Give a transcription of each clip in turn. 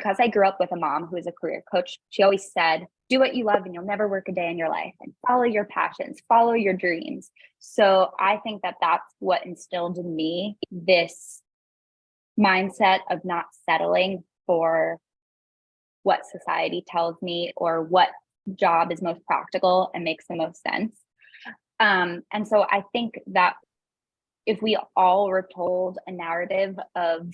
because I grew up with a mom who was a career coach, she always said, do what you love and you'll never work a day in your life, and follow your passions, follow your dreams. So I think that that's what instilled in me this mindset of not settling for what society tells me or what job is most practical and makes the most sense. And so I think that if we all were told a narrative of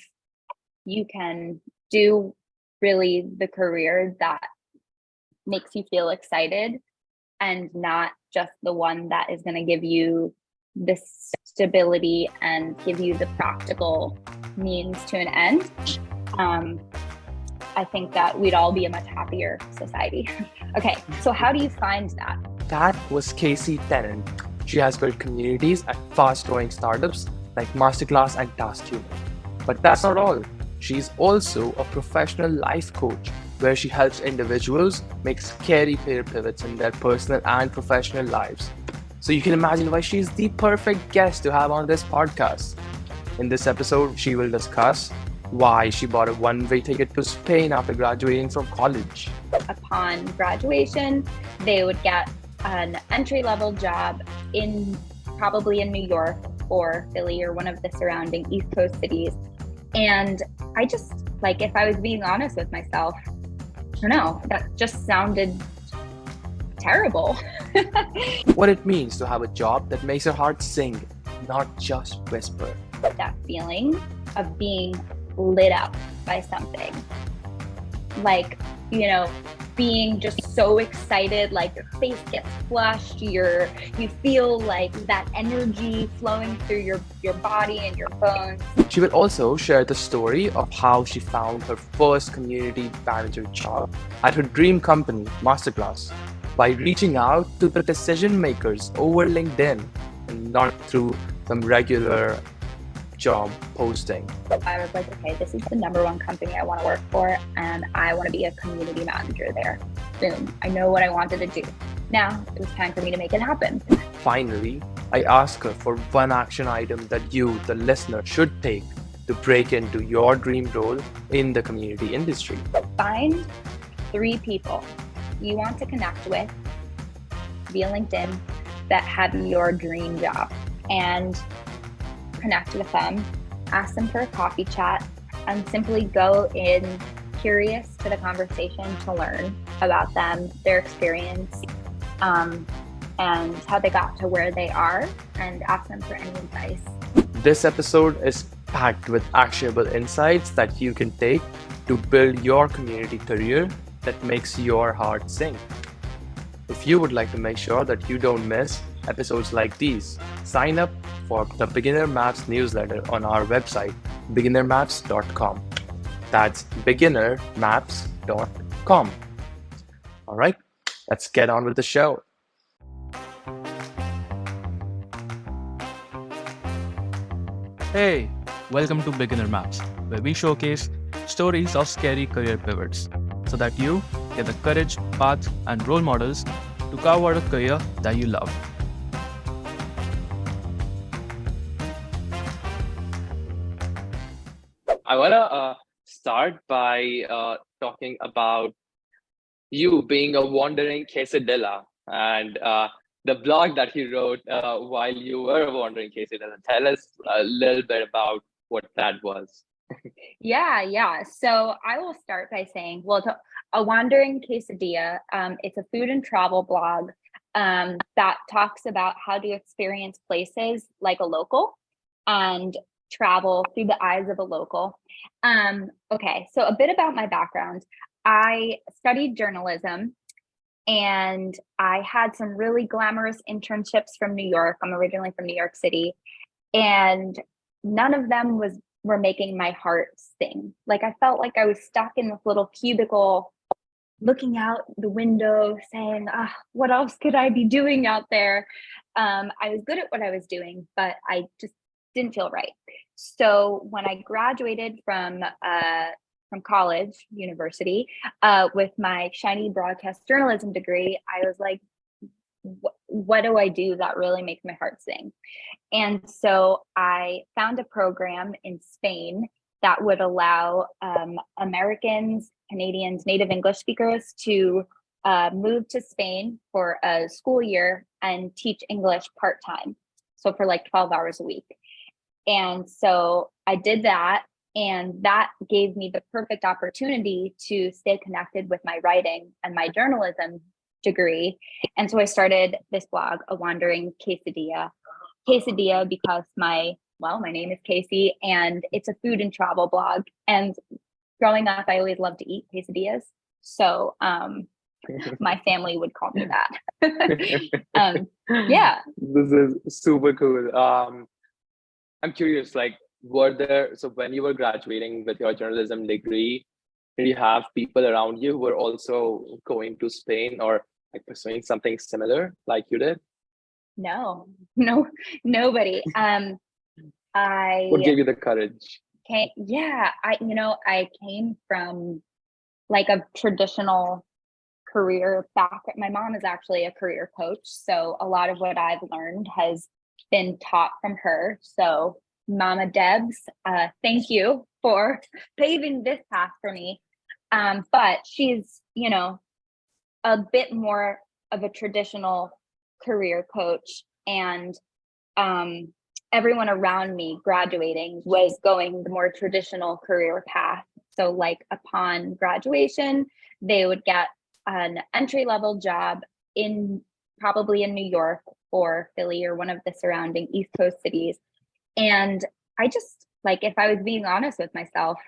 you can do really the career that makes you feel excited and not just the one that is going to give you the stability and give you the practical means to an end, I think that we'd all be a much happier society. Okay, so how do you find that? That was Casie Tennin. She has built communities at fast-growing startups like Masterclass and TaskHuman. But that's not all. She's also a professional life coach where she helps individuals make scary career pivots in their personal and professional lives. So you can imagine why she's the perfect guest to have on this podcast. In this episode, she will discuss why she bought a one-way ticket to Spain after graduating from college. Upon graduation, they would get an entry-level job probably in New York or Philly or one of the surrounding East Coast cities. And I just, if I was being honest with myself, I don't know, that just sounded terrible. What it means to have a job that makes your heart sing, not just whisper. That feeling of being lit up by something, being just so excited, your face gets flushed, you feel that energy flowing through your body and your bones. She will also share the story of how she found her first community manager job at her dream company, Masterclass, by reaching out to the decision makers over LinkedIn and not through some regular job posting. I was like, okay, this is the number one company I want to work for, and I want to be a community manager there. Boom, I know what I wanted to do. Now it was time for me to make it happen. Finally, I asked her for one action item that you, the listener, should take to break into your dream role in the community industry. Find 3 people you want to connect with via LinkedIn that have your dream job, and connect with them, ask them for a coffee chat, and simply go in curious to the conversation to learn about them, their experience, and how they got to where they are, and ask them for any advice. This episode is packed with actionable insights that you can take to build your community career that makes your heart sing. If you would like to make sure that you don't miss episodes like these, sign up for the Beginner Maps newsletter on our website, beginnermaps.com. That's beginnermaps.com. All right, let's get on with the show. Hey, welcome to Beginner Maps, where we showcase stories of scary career pivots so that you get the courage, path, and role models to carve out a career that you love. I want to start by talking about you being a wandering quesadilla and the blog that you wrote while you were a wandering quesadilla. Tell us a little bit about what that was. Yeah. So I will start by saying, a wandering quesadilla, it's a food and travel blog that talks about how to experience places like a local and travel through the eyes of a local. Okay, so a bit about my background. I studied journalism and I had some really glamorous internships from New York. I'm originally from New York City, and none of them were making my heart sing. I felt like I was stuck in this little cubicle looking out the window saying, what else could I be doing out there? I was good at what I was doing, but I just didn't feel right. So when I graduated from college, university, with my shiny broadcast journalism degree, I was like, what do I do that really makes my heart sing? And so I found a program in Spain that would allow Americans, Canadians, native English speakers to move to Spain for a school year and teach English part-time. So for like 12 hours a week. And so I did that, and that gave me the perfect opportunity to stay connected with my writing and my journalism degree. And so I started this blog, A Wandering Quesadilla. Quesadilla because my name is Casie, and it's a food and travel blog. And growing up, I always loved to eat quesadillas. So my family would call me that. Yeah. This is super cool. I'm curious, like, so when you were graduating with your journalism degree, did you have people around you who were also going to Spain or like pursuing something similar like you did? No, nobody. What gave you the courage? I came from like a traditional career background. My mom is actually a career coach, so a lot of what I've learned has been taught from her. So Mama Debs, thank you for paving this path for me. But she's, a bit more of a traditional career coach, and everyone around me graduating was going the more traditional career path. So like upon graduation, they would get an entry-level job probably in New York or Philly or one of the surrounding East Coast cities. And I just, like, if I was being honest with myself,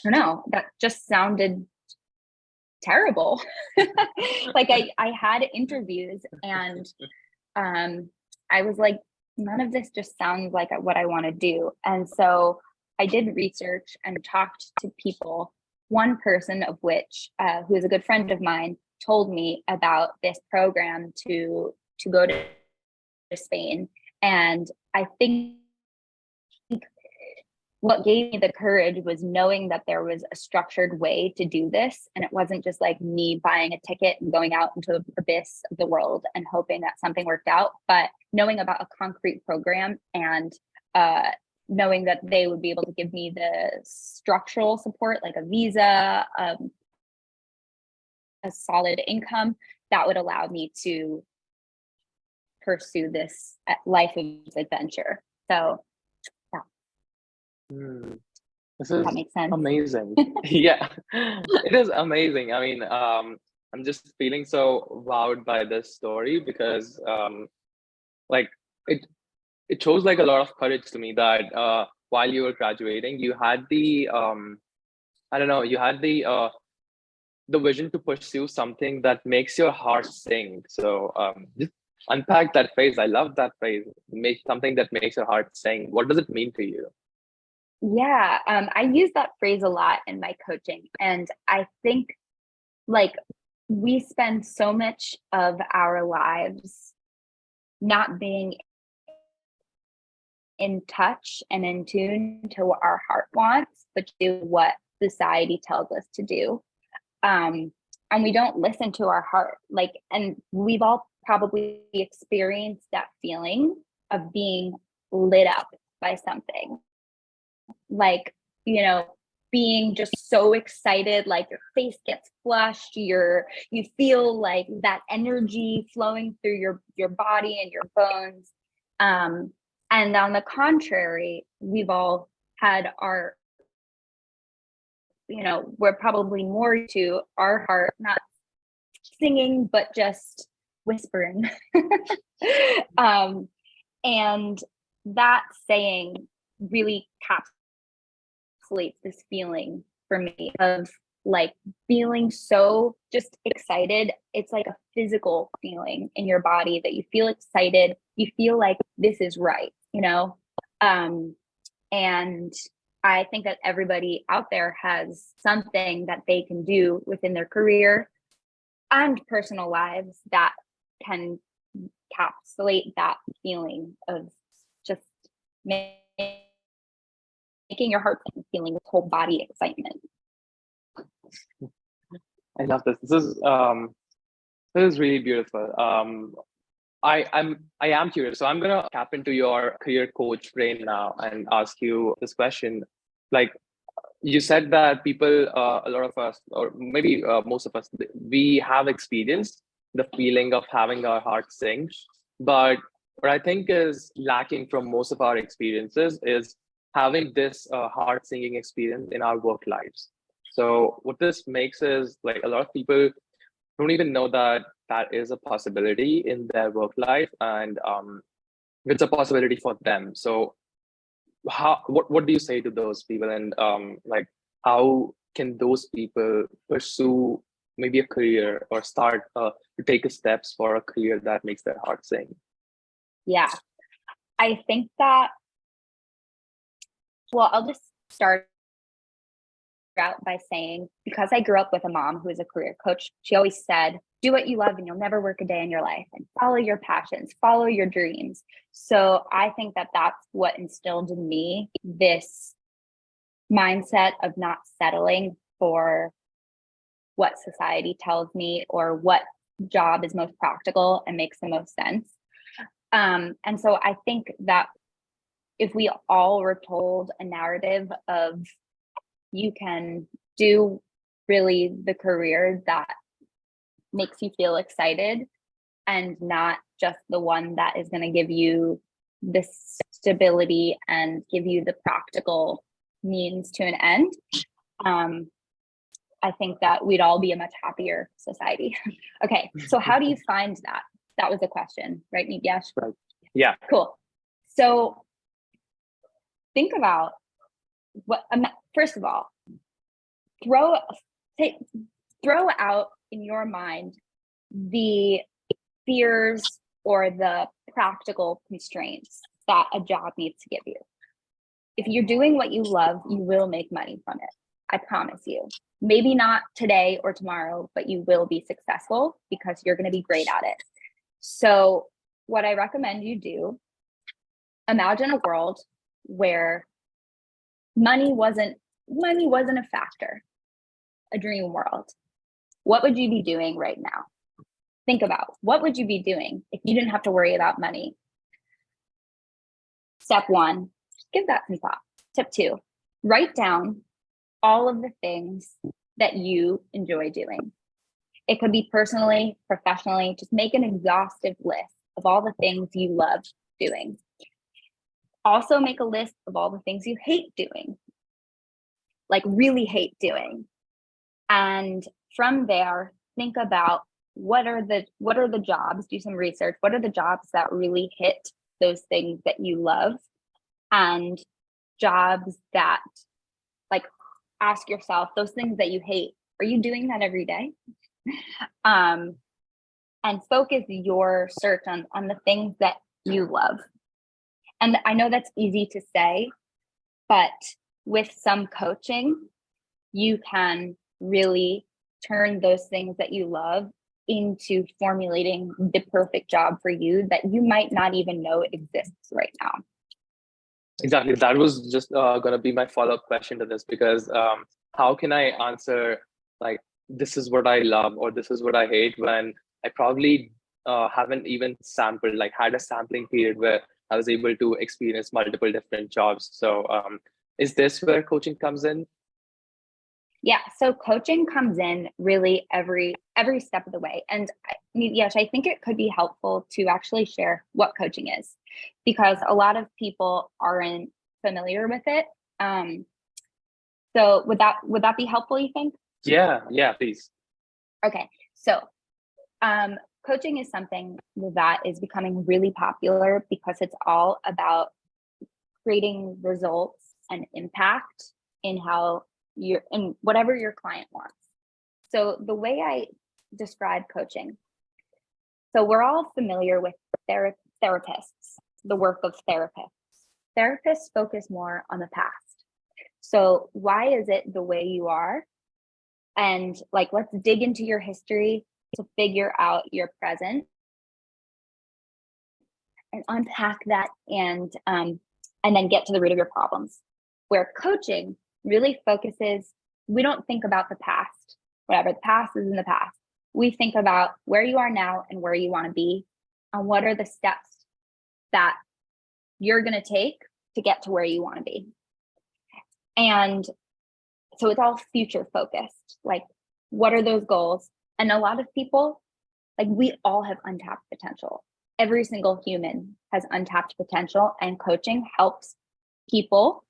I don't know, that just sounded terrible. Like I had interviews, and I was like, none of this just sounds like what I want to do. And so I did research and talked to people, one person of which, who is a good friend of mine, told me about this program to go to Spain. And I think what gave me the courage was knowing that there was a structured way to do this. And it wasn't just like me buying a ticket and going out into the abyss of the world and hoping that something worked out, but knowing about a concrete program and knowing that they would be able to give me the structural support, like a visa, a solid income that would allow me to pursue this life of adventure. So this is that makes sense. amazing. Yeah, it is amazing. I mean, I'm just feeling so wowed by this story because like it shows like a lot of courage to me that while you were graduating, you had the you had the vision to pursue something that makes your heart sing. So just unpack that phrase. I love that phrase. Make something that makes your heart sing. What does it mean to you? Yeah, I use that phrase a lot in my coaching. And I think like we spend so much of our lives not being in touch and in tune to what our heart wants, but do what society tells us to do. And we don't listen to our heart. And we've all probably experienced that feeling of being lit up by something. Like, being just so excited, like your face gets flushed, you feel like that energy flowing through your body and your bones. And on the contrary, we've all had we're probably more to our heart, not singing, but just whispering. And that saying really encapsulates this feeling for me of like feeling so just excited. It's like a physical feeling in your body that you feel excited. You feel like this is right, and I think that everybody out there has something that they can do within their career and personal lives that can encapsulate that feeling of just making your heart feeling with whole body excitement. I love this. This is really beautiful. I am curious, so I'm gonna tap into your career coach brain now and ask you this question. Like, You said that people, a lot of us, or maybe most of us, we have experienced the feeling of having our heart sink. But what I think is lacking from most of our experiences is having this heart sinking experience in our work lives. So what this makes is like a lot of people don't even know that that is a possibility in their work life, and it's a possibility for them. So what do you say to those people, and like how can those people pursue maybe a career or start to take steps for a career that makes their heart sing? Yeah, I think that, well, I'll just start out by saying, because I grew up with a mom who was a career coach, she always said, do what you love and you'll never work a day in your life, and follow your passions, follow your dreams. So I think that that's what instilled in me this mindset of not settling for what society tells me or what job is most practical and makes the most sense. And so I think that if we all were told a narrative of you can do really the career that makes you feel excited and not just the one that is going to give you the stability and give you the practical means to an end, I think that we'd all be a much happier society. Okay, so how do you find that? That was a question, right, Nityash? Right. Yeah. Cool. So think about what, first of all, throw out in your mind the fears or the practical constraints that a job needs to give you. If you're doing what you love, you will make money from it. I promise you. Maybe not today or tomorrow, but you will be successful because you're going to be great at it. So what I recommend you do, imagine a world where money wasn't a factor, a dream world. What would you be doing right now? Think about, what would you be doing if you didn't have to worry about money? Step one, just give that some thought. Step two, write down all of the things that you enjoy doing. It could be personally, professionally, just make an exhaustive list of all the things you love doing. Also make a list of all the things you hate doing, like really hate doing. And from there, think about what are the jobs, do some research. What are the jobs that really hit those things that you love, and jobs that, like, ask yourself those things that you hate, are you doing that every day? And focus your search on the things that you love. And I know that's easy to say, but with some coaching, you can really turn those things that you love into formulating the perfect job for you that you might not even know exists right now. Exactly. That was just going to be my follow-up question to this, because how can I answer like, this is what I love or this is what I hate, when I probably haven't even sampled, like had a sampling period where I was able to experience multiple different jobs. So is this where coaching comes in? Yeah, so coaching comes in really every step of the way. And yes, I think it could be helpful to actually share what coaching is, because a lot of people aren't familiar with it. So would that be helpful, you think? Yeah, please. Okay, so coaching is something that is becoming really popular because it's all about creating results and impact in whatever your client wants. So the way I describe coaching, so we're all familiar with therapists, the work of therapists. Therapists focus more on the past. So why is it the way you are? And like, let's dig into your history to figure out your present and unpack that, and then get to the root of your problems. Where coaching really focuses, we don't think about the past, whatever, the past is in the past. We think about where you are now and where you want to be, and what are the steps that you're going to take to get to where you want to be. And so it's all future focused. Like, what are those goals? And a lot of people, like, we all have untapped potential. Every single human has untapped potential, and coaching helps people,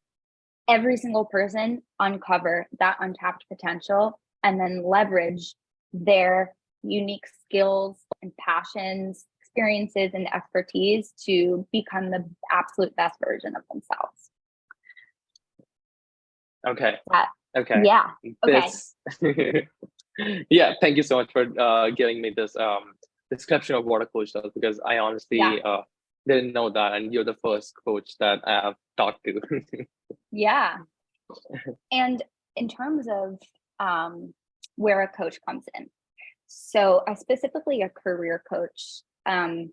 every single person, uncover that untapped potential and then leverage their unique skills and passions, experiences, and expertise to become the absolute best version of themselves. Okay. That, Okay. yeah. Okay. Yeah. Thank you so much for giving me this description of what a coach does, because I honestly didn't know that, and you're the first coach that I have talked to. Yeah. And in terms of where a coach comes in, so specifically a career coach can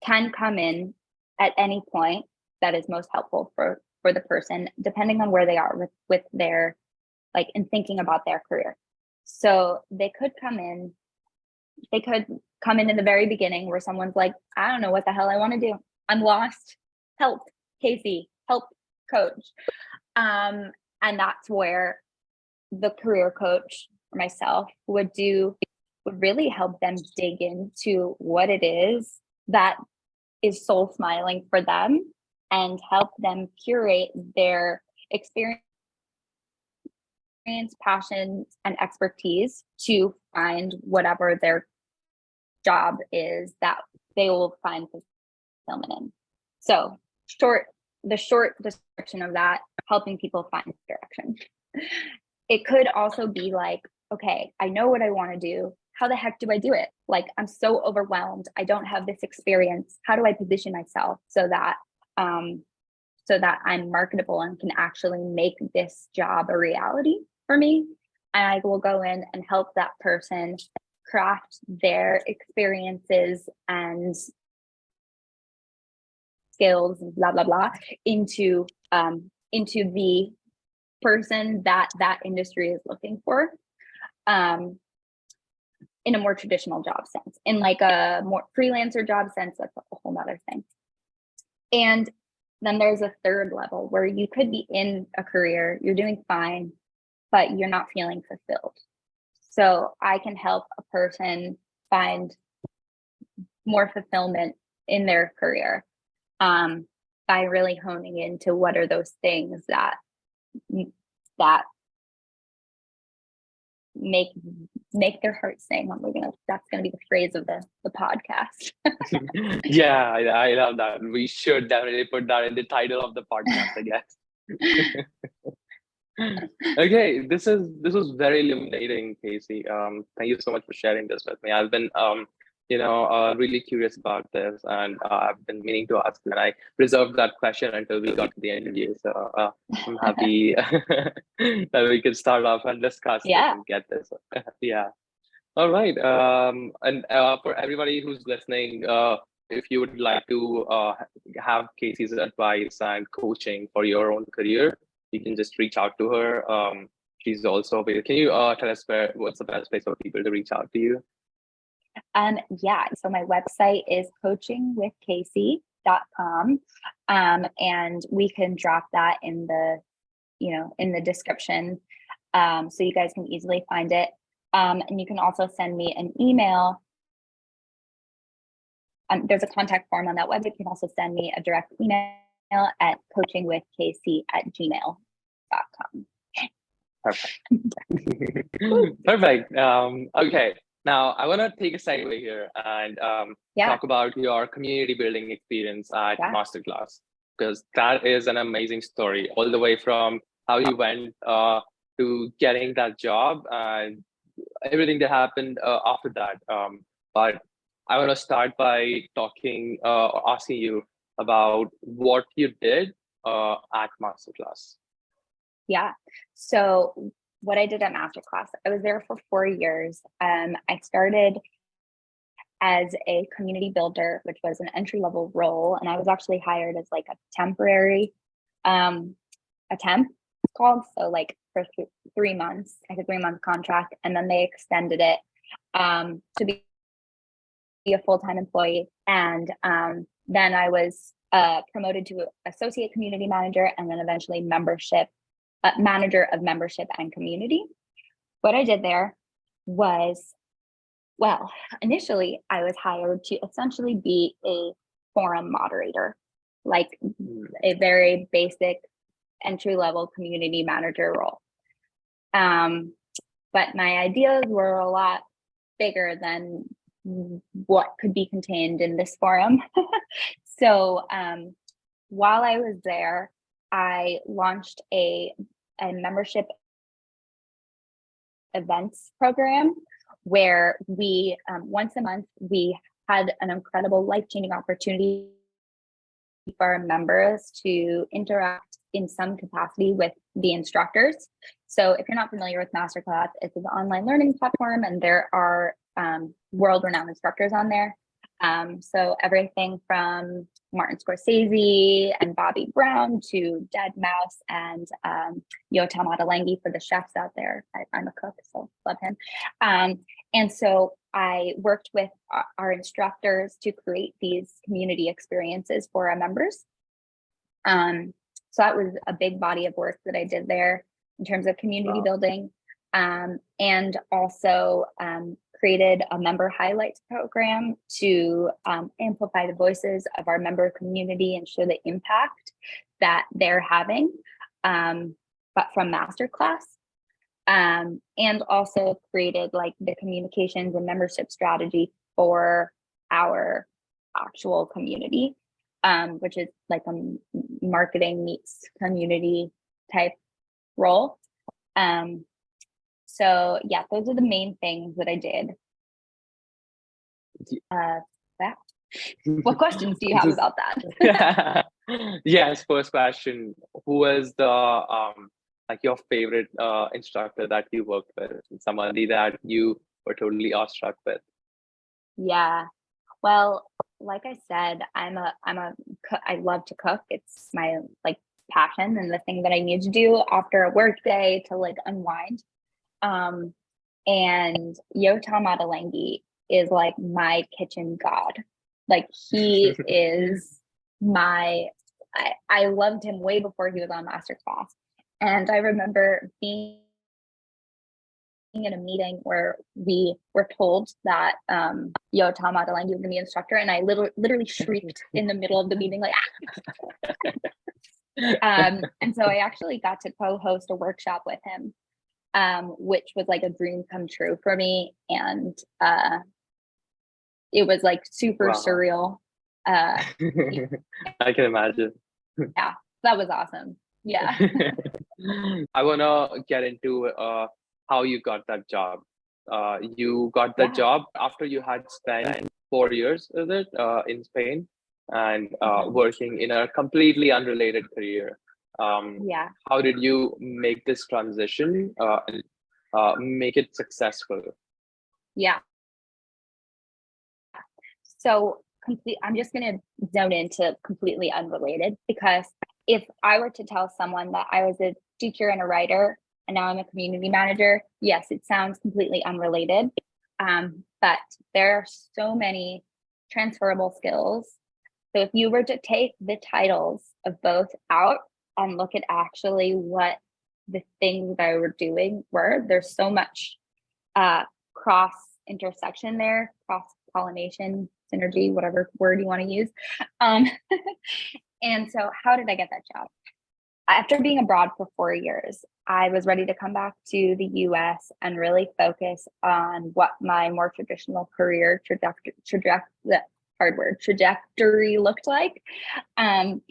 come in at any point that is most helpful for the person, depending on where they are with their, like, in thinking about their career. So they could come in in the very beginning where someone's like, I don't know what the hell I want to do. I'm lost. Help, Casie, help, coach. And that's where the career coach or myself would really help them dig into what it is that is soul smiling for them, and help them curate their experience, passions, and expertise to find whatever their job is that they will find fulfillment in. So the short description of that, helping people find direction. It could also be like, okay, I know what I want to do. How the heck do I do it? Like, I'm so overwhelmed. I don't have this experience. How do I position myself so that I'm marketable and can actually make this job a reality for me? And I will go in and help that person craft their experiences and skills and blah blah blah into the person that industry is looking for, in a more traditional job sense. In like a more freelancer job sense, that's a whole nother thing. And then there's a third level where you could be in a career, you're doing fine, but you're not feeling fulfilled. So I can help a person find more fulfillment in their career, by really honing into what are those things that make their heart sing. That's gonna be the phrase of the podcast. Yeah, I love that. We should definitely put that in the title of the podcast, I guess. Okay, this was very illuminating, Casie. Thank you so much for sharing this with me. I've been really curious about this, and I've been meaning to ask, and I reserved that question until we got to the interview. So I'm happy that we could start off and discuss this and get this. Yeah. All right. And for everybody who's listening, if you would like to have Casie's advice and coaching for your own career, you can just reach out to her. She's also available. Can you tell us what's the best place for people to reach out to you? So my website is coachingwithcasie.com, and we can drop that in the description, so you guys can easily find it. And you can also send me an email. There's a contact form on that website. You can also send me a direct email at coachingwithcasie@gmail.com. Perfect. Perfect. Okay. Now I want to take a segue here and talk about your community building experience at Masterclass, because that is an amazing story, all the way from how you went to getting that job and everything that happened after that. But I want to start by asking you about what you did at Masterclass. Yeah. So what I did at Masterclass, I was there for 4 years. I started as a community builder, which was an entry-level role, and I was actually hired as like a temporary, a temp it's called. So like for 3 months, like a 3-month contract, and then they extended it to be a full-time employee. And then I was promoted to associate community manager, and then eventually membership manager of membership and community. What I did there was, well, initially I was hired to essentially be a forum moderator, like a very basic entry-level community manager role. But my ideas were a lot bigger than what could be contained in this forum. So while I was there, I launched a membership events program where we, once a month, we had an incredible life-changing opportunity for our members to interact in some capacity with the instructors. So if you're not familiar with Masterclass, it's an online learning platform, and there are world-renowned instructors on there. So everything from Martin Scorsese and Bobby Brown to Dead Mouse and Yotam Ottolenghi for the chefs out there. I'm a cook, so love him. And so I worked with our instructors to create these community experiences for our members. So that was a big body of work that I did there in terms of community building, and also created a member highlights program to amplify the voices of our member community and show the impact that they're having, but from Masterclass. And also created like the communications and membership strategy for our actual community, which is like a marketing meets community type role. So yeah, those are the main things that I did. What questions do you have about that? Yes, first question. Who was the like your favorite instructor that you worked with? Somebody that you were totally awestruck with? Yeah, well, like I said, I love to cook. It's my like passion and the thing that I need to do after a work day to like unwind. And Yotam Ottolenghi is like my kitchen god. Like he is I loved him way before he was on Masterclass. And I remember being in a meeting where we were told that Yotam Ottolenghi was going to be instructor, and I literally shrieked in the middle of the meeting, like, and so I actually got to co-host a workshop with him, which was like a dream come true for me, and it was like super surreal. I can imagine. Yeah, that was awesome. Yeah. I want to get into how you got that job. You got that job after you had spent 4 years, is it, in Spain, and working in a completely unrelated career. Yeah. How did you make this transition and make it successful? Yeah. So I'm just going to zone into completely unrelated, because if I were to tell someone that I was a teacher and a writer and now I'm a community manager, yes, it sounds completely unrelated. But there are so many transferable skills. So if you were to take the titles of both out and look at actually what the things that I were doing were, there's so much cross intersection there, cross pollination, synergy, whatever word you want to use. And so how did I get that job? After being abroad for 4 years, I was ready to come back to the US and really focus on what my more traditional career trajectory looked like. And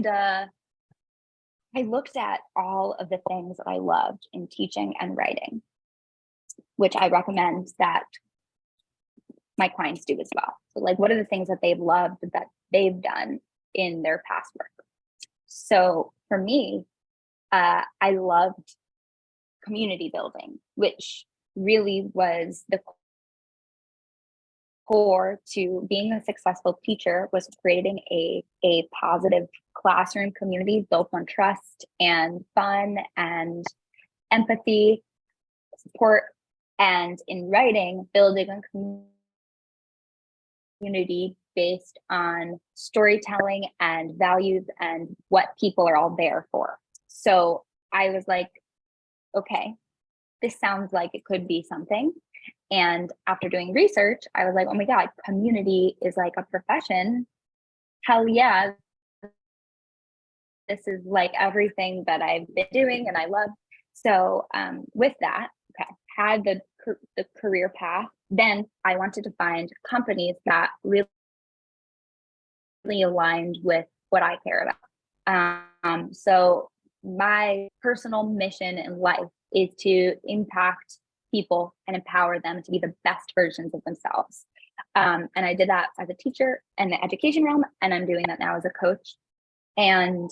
I looked at all of the things that I loved in teaching and writing, which I recommend that my clients do as well. So like, what are the things that they've loved that they've done in their past work? So for me, I loved community building, which really was the core to being a successful teacher, was creating a positive classroom community built on trust and fun and empathy, support, and in writing, building a community based on storytelling and values and what people are all there for. So I was like, okay, this sounds like it could be something. And after doing research, I was like, oh my God, community is like a profession. Hell yeah. This is like everything that I've been doing and I love. So with that, okay, had the career path. Then I wanted to find companies that really aligned with what I care about. So my personal mission in life is to impact people and empower them to be the best versions of themselves. And I did that as a teacher in the education realm, and I'm doing that now as a coach. And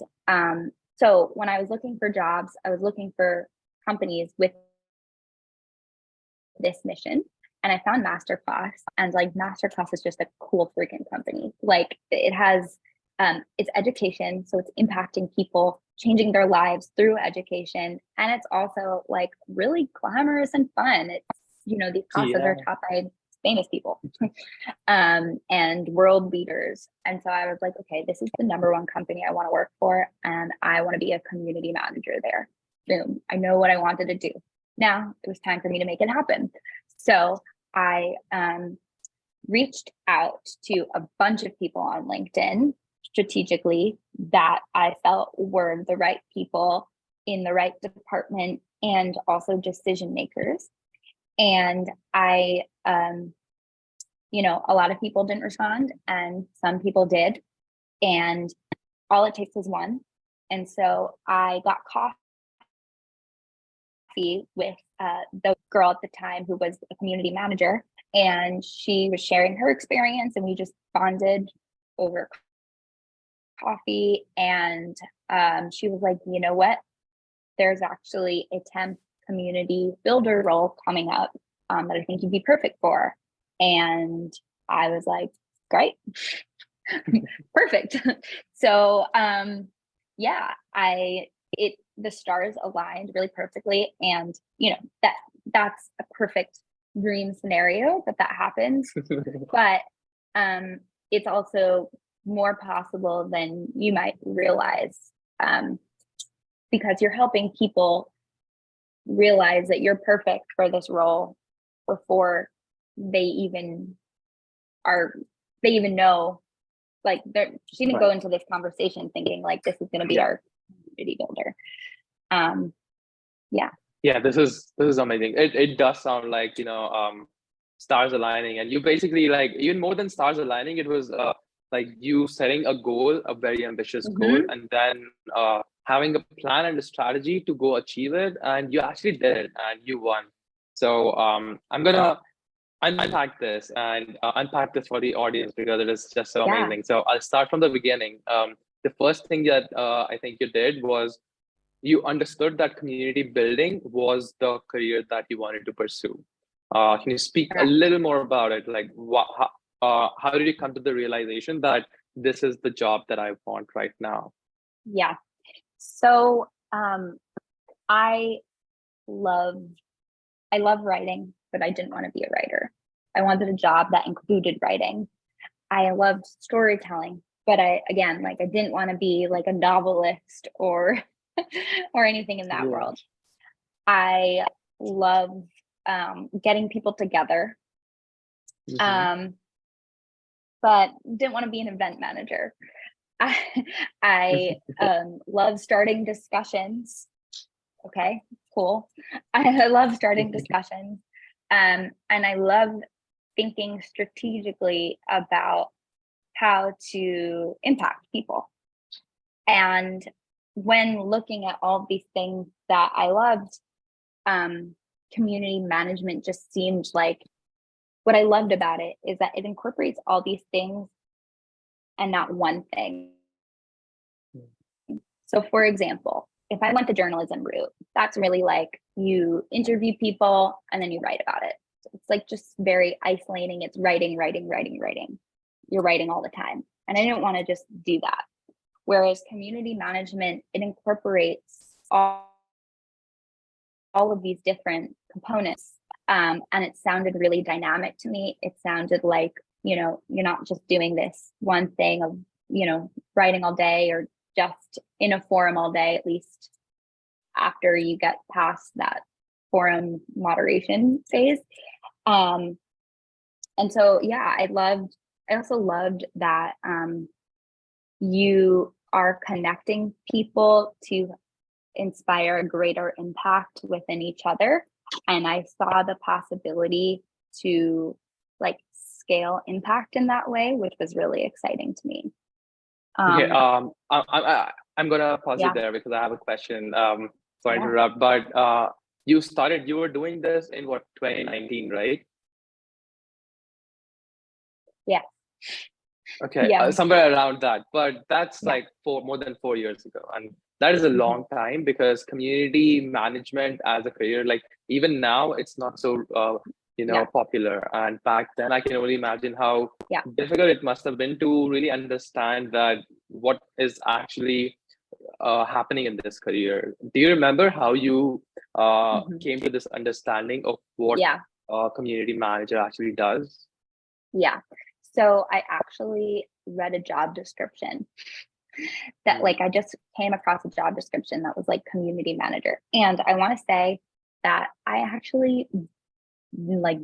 so when I was looking for jobs, I was looking for companies with this mission. And I found Masterclass, and like Masterclass is just a cool freaking company. Like it has, it's education. So it's impacting people, changing their lives through education. And it's also like really glamorous and fun. It's, you know, the classes are taught by famous people and world leaders. And so I was like, okay, this is the number one company I want to work for. And I want to be a community manager there. Boom. I know what I wanted to do. Now it was time for me to make it happen. So I reached out to a bunch of people on LinkedIn strategically that I felt were the right people in the right department and also decision makers. And I, you know, a lot of people didn't respond and some people did. And all it takes is one. And so I got coffee with the girl at the time who was a community manager, and she was sharing her experience, and we just bonded over coffee. And she was like, you know what, there's actually a temp community builder role coming up that I think you'd be perfect for. And I was like, great. Perfect. So yeah, the stars aligned really perfectly. And you know, that's a perfect dream scenario that happens. But it's also more possible than you might realize, because you're helping people realize that you're perfect for this role before they even know. Like she didn't go into this conversation thinking like this is going to be our community builder. Yeah, this is amazing. It does sound like, you know, stars aligning, and you basically, like, even more than stars aligning, it was like you setting a goal, a very ambitious goal, and then having a plan and a strategy to go achieve it, and you actually did it and you won. So I'm gonna unpack this for the audience because it is just so amazing. So I'll start from the beginning. The first thing that I think you did was you understood that community building was the career that you wanted to pursue. Can you speak a little more about it? Like, how did you come to the realization that this is the job that I want right now? Yeah. So I love writing, but I didn't want to be a writer. I wanted a job that included writing. I loved storytelling, but I didn't want to be like a novelist or or anything in that world. I love getting people together, but didn't want to be an event manager. I love starting discussions. Okay, cool. I love starting discussions. And I love thinking strategically about how to impact people. And when looking at all these things that I loved, community management just seemed like, what I loved about it is that it incorporates all these things and not one thing. So for example, if I went the journalism route, that's really like you interview people and then you write about it. So it's like just very isolating. It's writing. You're writing all the time. And I didn't want to just do that. Whereas community management, it incorporates all of these different components. And it sounded really dynamic to me. It sounded like, you know, you're not just doing this one thing of, you know, writing all day or just in a forum all day, at least after you get past that forum moderation phase. And so, yeah, I also loved that you are connecting people to inspire a greater impact within each other. And I saw the possibility to like scale impact in that way, which was really exciting to me. Okay, I'm gonna pause you Yeah. there because I have a question. Sorry to Yeah. interrupt, but you were doing this in what, 2019, right? Yeah. Okay, Yeah. somewhere around that. But that's Yeah. like more than 4 years ago, and that is a long time because community management as a career, like even now, it's not so Yeah. popular. And back then, I can only imagine how Yeah. difficult it must have been to really understand that what is actually happening in this career. Do you remember how you came to this understanding of what Yeah. a community manager actually does? Yeah. So I actually read a job description that like I just came across a job description that was like community manager. And I want to say that I actually like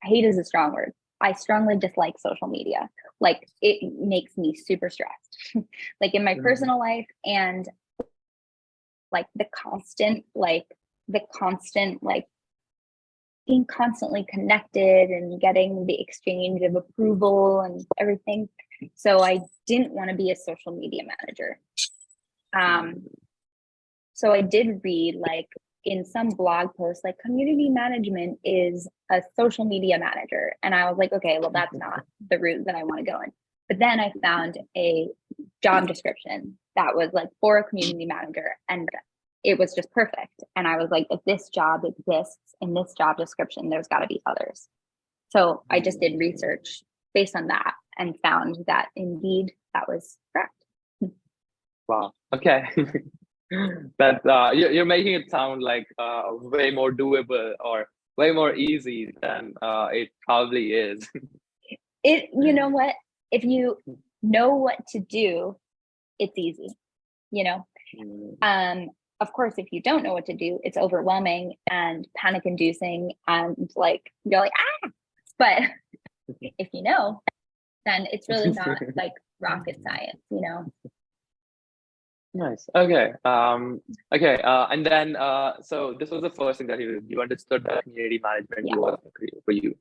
hate is a strong word. I strongly dislike social media. Like it makes me super stressed. Like in my personal life, and like the constant like being constantly connected and getting the exchange of approval and everything. So I didn't want to be a social media manager. So I did read like in some blog posts, like community management is a social media manager. And I was like, okay, well, that's not the route that I want to go in. But then I found a job description that was like for a community manager, and it was just perfect. And I was like, if this job exists in this job description, there's got to be others. So I just did research based on that and found that indeed that was correct. Wow. Okay. That you're making it sound like way more doable or way more easy than it probably is. You know what? If you know what to do, it's easy, you know? Of course, if you don't know what to do, it's overwhelming and panic inducing and like, you're like, ah, but if you know, then it's really not like rocket science, you know? Nice. Okay. And then so this was the first thing that you understood that community management was a career for you.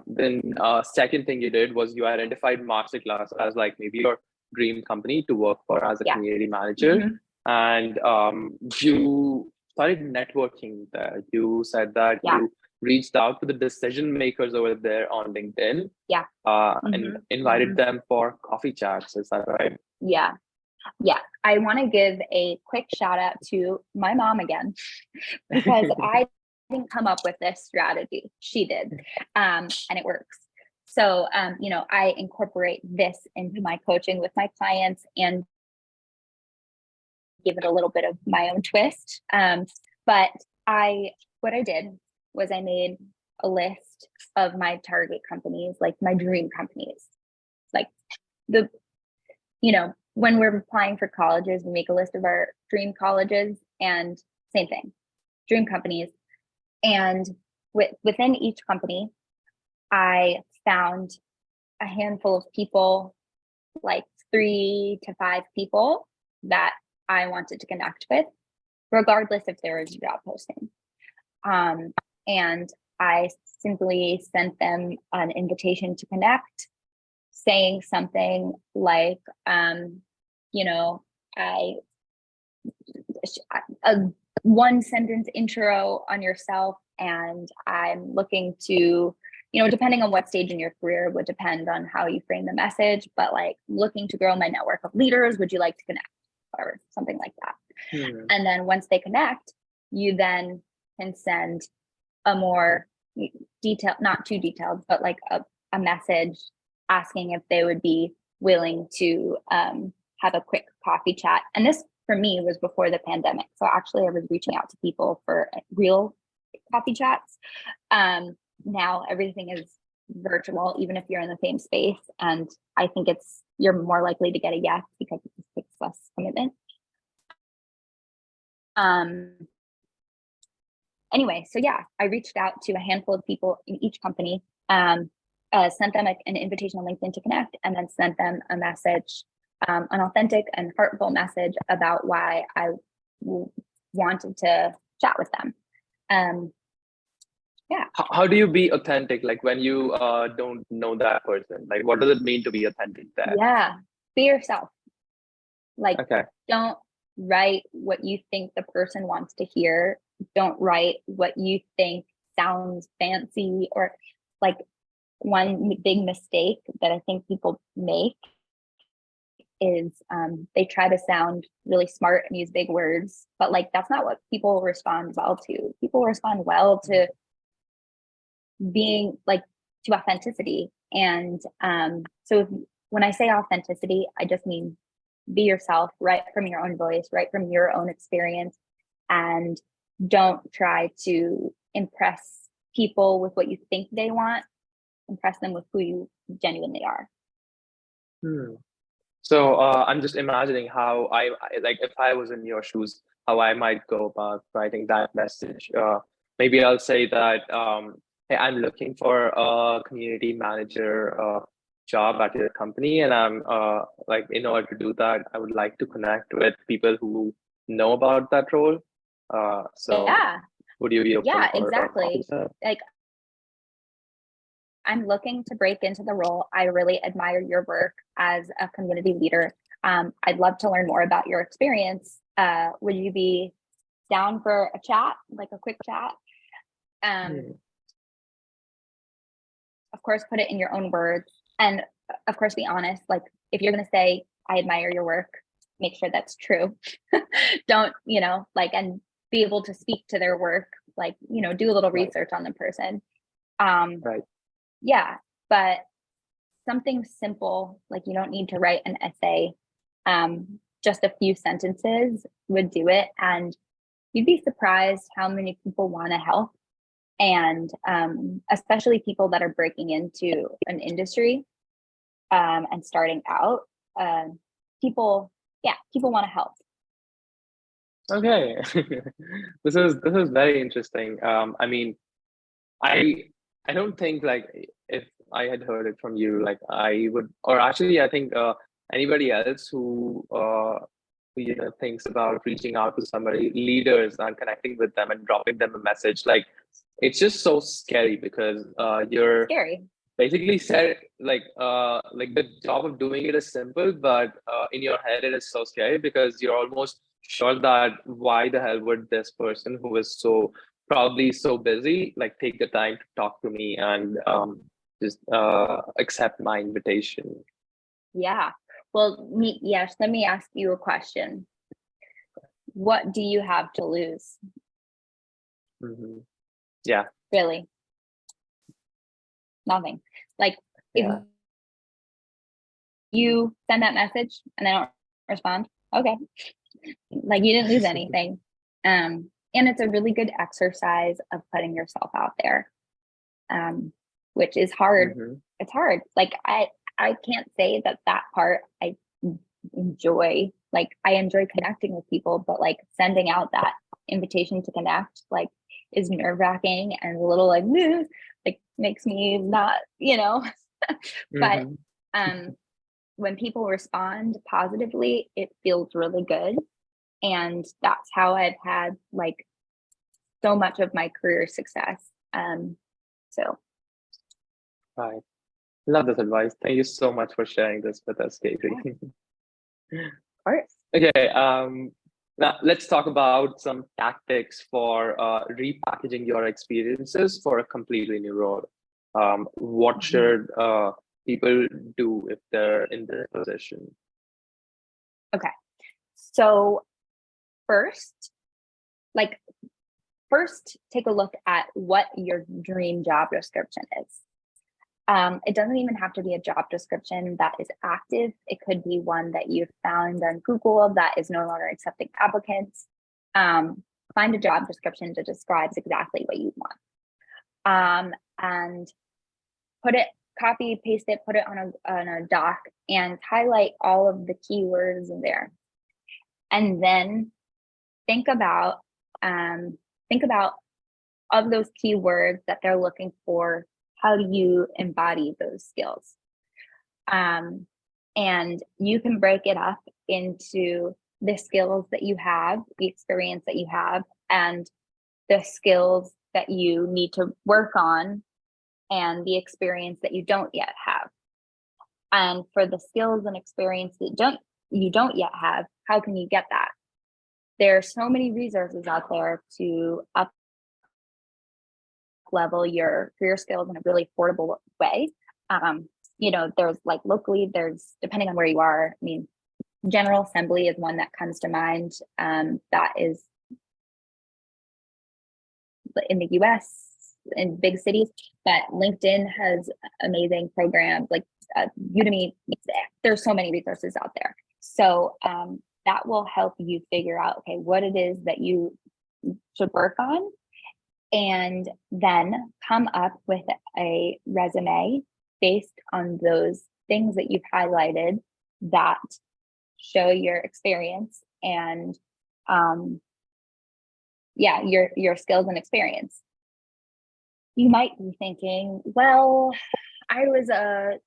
Then second thing you did was you identified Masterclass as like maybe your dream company to work for as a community manager. And you started networking there. You said that you reached out to the decision makers over there on LinkedIn. And invited them for coffee chats. Is that right? Yeah. I want to give a quick shout out to my mom again, because I didn't come up with this strategy. She did. And it works. So, I incorporate this into my coaching with my clients and give it a little bit of my own twist. But what I did was I made a list of my target companies, like my dream companies, like when we're applying for colleges, we make a list of our dream colleges, and same thing, dream companies. And within each company, I found a handful of people, like 3 to 5 people that I wanted to connect with, regardless if there was a job posting. And I simply sent them an invitation to connect, saying something like, a 1-sentence intro on yourself, and I'm looking to, depending on what stage in your career would depend on how you frame the message, but like looking to grow my network of leaders, would you like to connect? Whatever, something like that. And then once they connect, you then can send a more detailed, not too detailed, but like a message asking if they would be willing to have a quick coffee chat. And this for me was before the pandemic. So actually I was reaching out to people for real coffee chats. Now everything is virtual, even if you're in the same space. And I think you're more likely to get a yes because it just takes less commitment. Um, anyway, so yeah, I reached out to a handful of people in each company, sent them an invitation on LinkedIn to connect, and then sent them a message, an authentic and heartful message about why I wanted to chat with them. Yeah. How do you be authentic? Like when you don't know that person, like what does it mean to be authentic there? Yeah. Be yourself. Like, Okay. don't write what you think the person wants to hear. Don't write what you think sounds fancy, or like one big mistake that I think people make is they try to sound really smart and use big words, but like that's not what people respond well to. People respond well to being like to authenticity. And when I say authenticity, I just mean be yourself, right from your own voice, right from your own experience, and don't try to impress people with what you think they want. Impress them with who you genuinely are. So I'm just imagining how like if I was in your shoes, how I might go about writing that message. Maybe I'll say that, hey, I'm looking for a community manager job at your company, and I'm like in order to do that, I would like to connect with people who know about that role. So Yeah, would you be open yeah, for exactly. Like, I'm looking to break into the role. I really admire your work as a community leader. I'd love to learn more about your experience. Would you be down for a chat, like a quick chat? Of course, put it in your own words. And of course, be honest. Like, if you're going to say, I admire your work, make sure that's true. Don't, and be able to speak to their work, like, do a little research on the person. Right. Yeah, but something simple, like you don't need to write an essay. Just a few sentences would do it. And you'd be surprised how many people want to help. And especially people that are breaking into an industry and starting out, people want to help. Okay. This is very interesting. I mean, I don't think like if I had heard it from you, like I would, or actually I think anybody else who thinks about reaching out to somebody, leaders, and connecting with them and dropping them a message, like it's just so scary because you're Scary. basically said like the job of doing it is simple, but in your head it is so scary because you're almost sure that why the hell would this person who is so probably so busy like take the time to talk to me and just accept my invitation. Yeah. Well, yes, let me ask you a question. What do you have to lose? Yeah. Really? Nothing. Like, if you send that message and they don't respond, okay. Like, you didn't lose anything. And it's a really good exercise of putting yourself out there, which is hard. It's hard. Like, I can't say that part I enjoy. Like, I enjoy connecting with people, but like sending out that invitation to connect, like, is nerve-wracking and a little like makes me not, but when people respond positively, it feels really good. And that's how I've had like so much of my career success. So right. Love this advice. Thank you so much for sharing this with us, Casie. Of course. Okay. Now let's talk about some tactics for repackaging your experiences for a completely new role. What should people do if they're in this position? Okay. So first, take a look at what your dream job description is. It doesn't even have to be a job description that is active. It could be one that you found on Google that is no longer accepting applicants. Find a job description that describes exactly what you want. And copy, paste it, put it on a doc and highlight all of the keywords in there. And then think about think about of those keywords that they're looking for, how do you embody those skills? And you can break it up into the skills that you have, the experience that you have, and the skills that you need to work on, and the experience that you don't yet have. And for the skills and experience that you don't yet have, how can you get that? There are so many resources out there to up level your career skills in a really affordable way. There's like locally, there's, depending on where you are, I mean, General Assembly is one that comes to mind. That is in the US, in big cities, but LinkedIn has amazing programs like Udemy. There's so many resources out there. So that will help you figure out, okay, what it is that you should work on, and then come up with a resume based on those things that you've highlighted that show your experience and your skills and experience. You might be thinking, well, I was a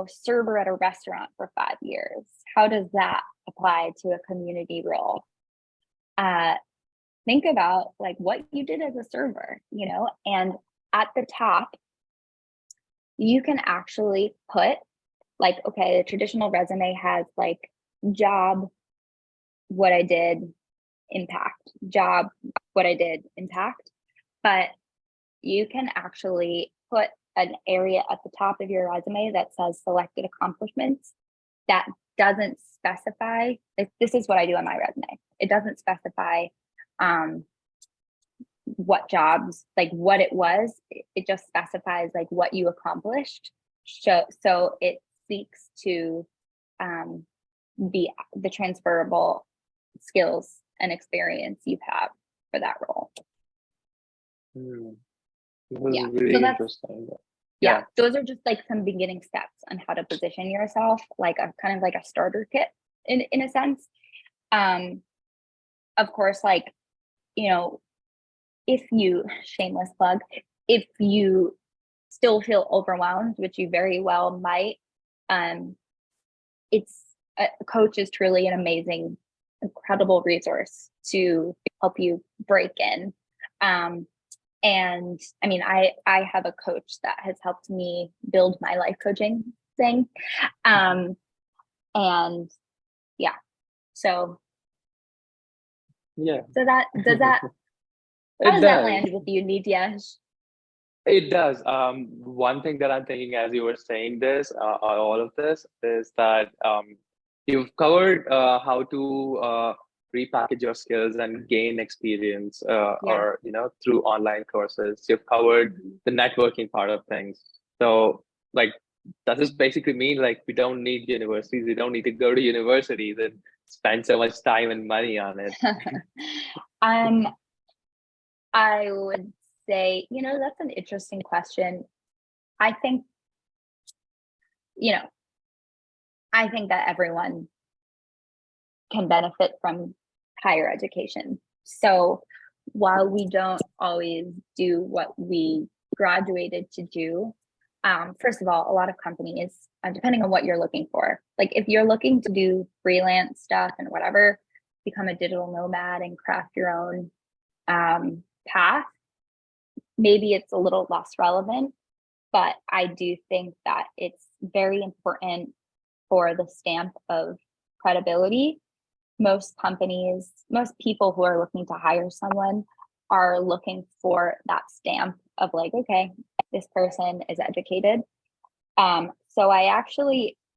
server at a restaurant for 5 years. How does that apply to a community role? Think about like what you did as a server, and at the top, you can actually put like, okay, the traditional resume has like job, what I did, impact, job, what I did, impact. But you can actually put an area at the top of your resume that says selected accomplishments that doesn't specify, this is what I do on my resume. It doesn't specify what jobs, like what it was. It just specifies like what you accomplished. So it speaks to the transferable skills and experience you have for that role. This is Yeah. really So interesting. yeah, those are just like some beginning steps on how to position yourself, like a kind of like a starter kit in a sense. Of course, like, if you, shameless plug, if you still feel overwhelmed, which you very well might, it's a coach is truly an amazing, incredible resource to help you break in. And I mean, I have a coach that has helped me build my life coaching thing. And yeah, so Yeah. so that does that how does that land with you, Nityash? It does. One thing that I'm thinking as you were saying this, all of this, is that you've covered how to repackage your skills and gain experience, or through online courses. You've covered the networking part of things. So, like, does this basically mean like we don't need universities? We don't need to go to universities and spend so much time and money on it? I would say, that's an interesting question. I think that everyone can benefit from higher education. So while we don't always do what we graduated to do, first of all, a lot of companies, depending on what you're looking for, like if you're looking to do freelance stuff and whatever, become a digital nomad and craft your own path, maybe it's a little less relevant, but I do think that it's very important for the stamp of credibility. Most companies, most people who are looking to hire someone are looking for that stamp of like, okay, this person is educated. So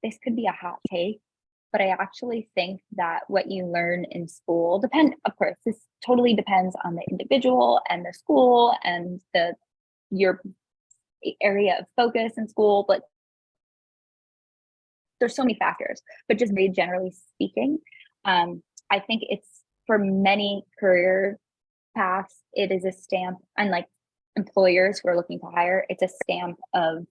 this could be a hot take, but I actually think that what you learn in school of course, this totally depends on the individual and the school and your area of focus in school, but there's so many factors. But just very generally speaking, I think it's, for many career paths, it is a stamp, unlike employers who are looking to hire, it's a stamp of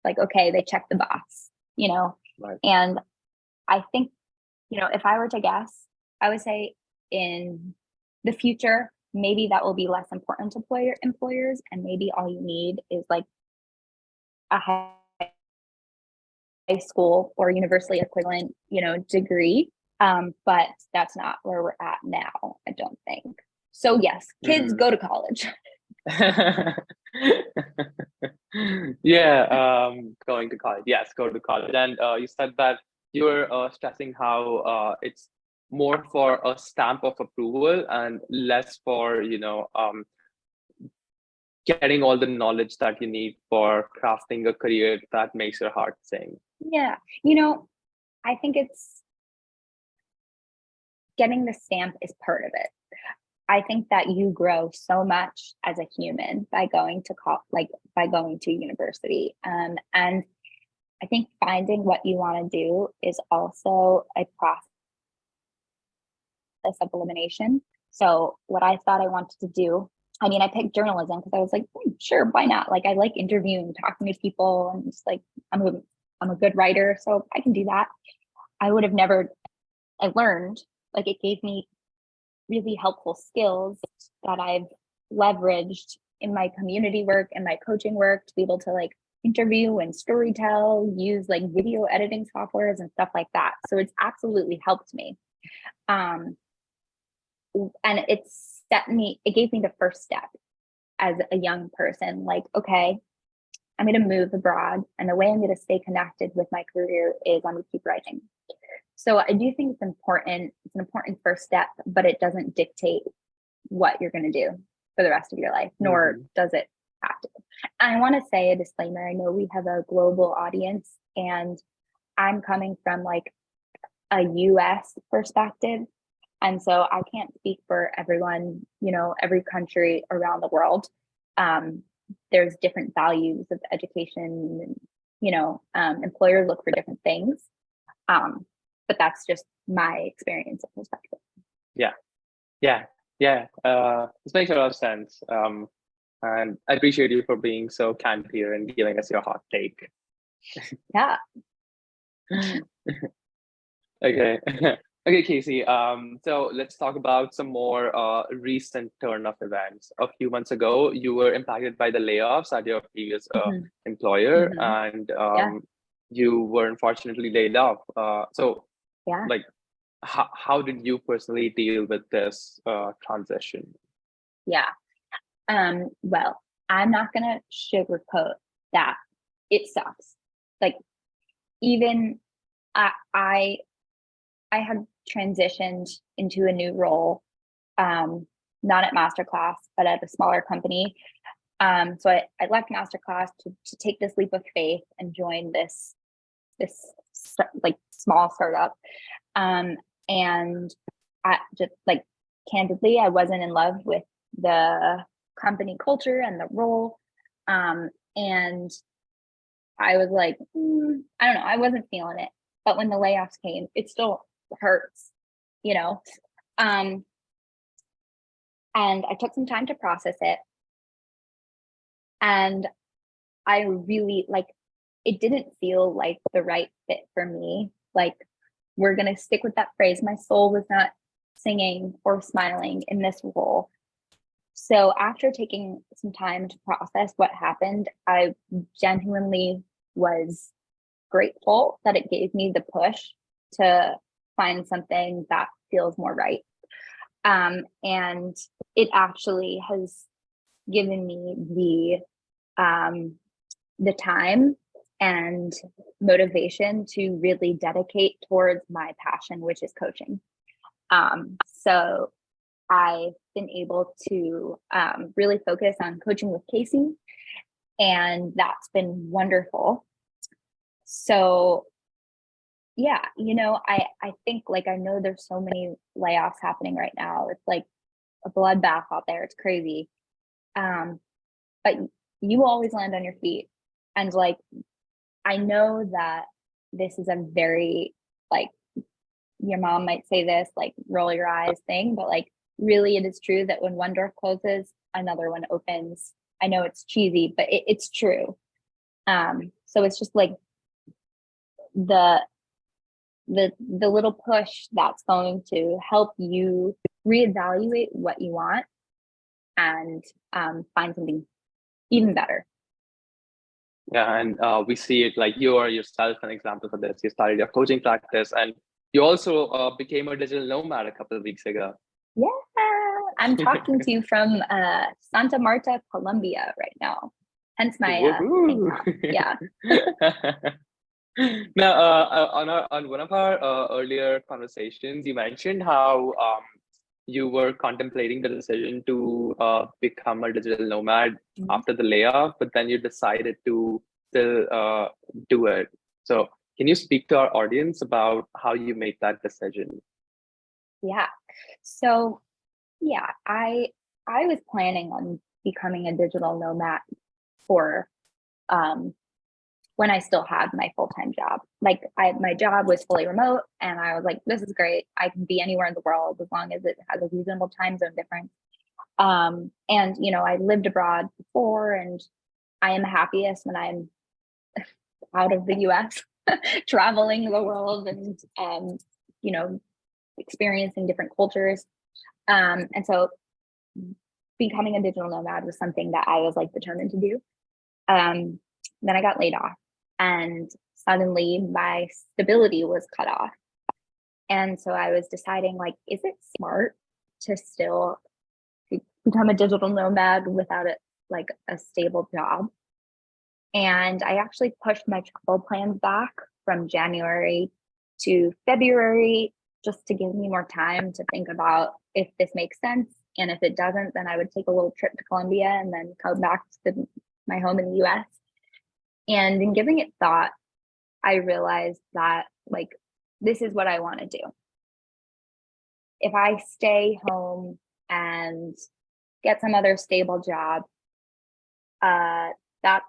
like, okay, they check the box, Right. And I think, if I were to guess, I would say in the future, maybe that will be less important to employers, and maybe all you need is like a high school or universally equivalent, degree. But that's not where we're at now, I don't think. So yes, kids go to college. Yeah, going to college. Yes, go to college. And you said that you were stressing how it's more for a stamp of approval and less for, getting all the knowledge that you need for crafting a career that makes your heart sing. Yeah, I think it's getting the stamp is part of it. I think that you grow so much as a human by going to university. And I think finding what you want to do is also a process of elimination. So what I thought I wanted to do, I picked journalism because I was like, sure, why not? Like, I like interviewing, talking to people, and just like, I'm a good writer, so I can do that. I learned, like, it gave me really helpful skills that I've leveraged in my community work and my coaching work to be able to like interview and storytell, use like video editing softwares and stuff like that. So it's absolutely helped me. And it gave me the first step as a young person, like, okay, I'm going to move abroad, and the way I'm going to stay connected with my career is I'm going to keep writing. So I do think it's important. It's an important first step, but it doesn't dictate what you're going to do for the rest of your life, nor does it have to. And I want to say a disclaimer. I know we have a global audience, and I'm coming from like a US perspective. And so I can't speak for everyone, every country around the world. There's different values of education, and, employers look for different things. But that's just my experience and perspective. Yeah. This makes a lot of sense. And I appreciate you for being so candid here and giving us your hot take. Yeah. Okay. Okay, Casie. So let's talk about some more recent turn of events. A few months ago, you were impacted by the layoffs at your previous employer, and you were unfortunately laid off. Like, how did you personally deal with this transition? Yeah. Well, I'm not gonna sugarcoat that. It sucks. Like, even I had transitioned into a new role, not at Masterclass, but at a smaller company. So I left Masterclass to take this leap of faith and join this like small startup. And I just, like, candidly, I wasn't in love with the company culture and the role. And I was like, I don't know, I wasn't feeling it. But when the layoffs came, it still hurts, and I took some time to process it. And I really, like, it didn't feel like the right fit for me. Like, we're going to stick with that phrase. My soul was not singing or smiling in this role. So after taking some time to process what happened, I genuinely was grateful that it gave me the push to find something that feels more right. And it actually has given me the time and motivation to really dedicate towards my passion, which is coaching. So I've been able to really focus on coaching with Casie, and that's been wonderful. So yeah, I think, like, I know there's so many layoffs happening right now. It's like a bloodbath out there. It's crazy. But you always land on your feet. And like, I know that this is a very, like, your mom might say this, like, roll your eyes thing, but like, really it is true that when one door closes, another one opens. I know it's cheesy, but it's true. So it's just like the the little push that's going to help you reevaluate what you want and find something even better. Yeah, and we see it like you are yourself an example for this. You started your coaching practice, and you also became a digital nomad a couple of weeks ago. Yeah, I'm talking to you from Santa Marta, Colombia right now. Hence my tank top. Yeah. Now, on one of our earlier conversations, you mentioned how you were contemplating the decision to become a digital nomad after the layoff, but then you decided to still do it. So, can you speak to our audience about how you made that decision? Yeah. So, yeah, I was planning on becoming a digital nomad for when I still had my full-time job. Like my job was fully remote, and I was like, this is great. I can be anywhere in the world as long as it has a reasonable time zone difference. And I lived abroad before, and I am happiest when I'm out of the US, traveling the world and experiencing different cultures. And so becoming a digital nomad was something that I was like determined to do. Then I got laid off, and suddenly my stability was cut off. And so I was deciding, like, is it smart to still become a digital nomad without a stable job? And I actually pushed my travel plans back from January to February, just to give me more time to think about if this makes sense. And if it doesn't, then I would take a little trip to Colombia and then come back to my home in the US. And in giving it thought, I realized that this is what I want to do. If I stay home and get some other stable job, that's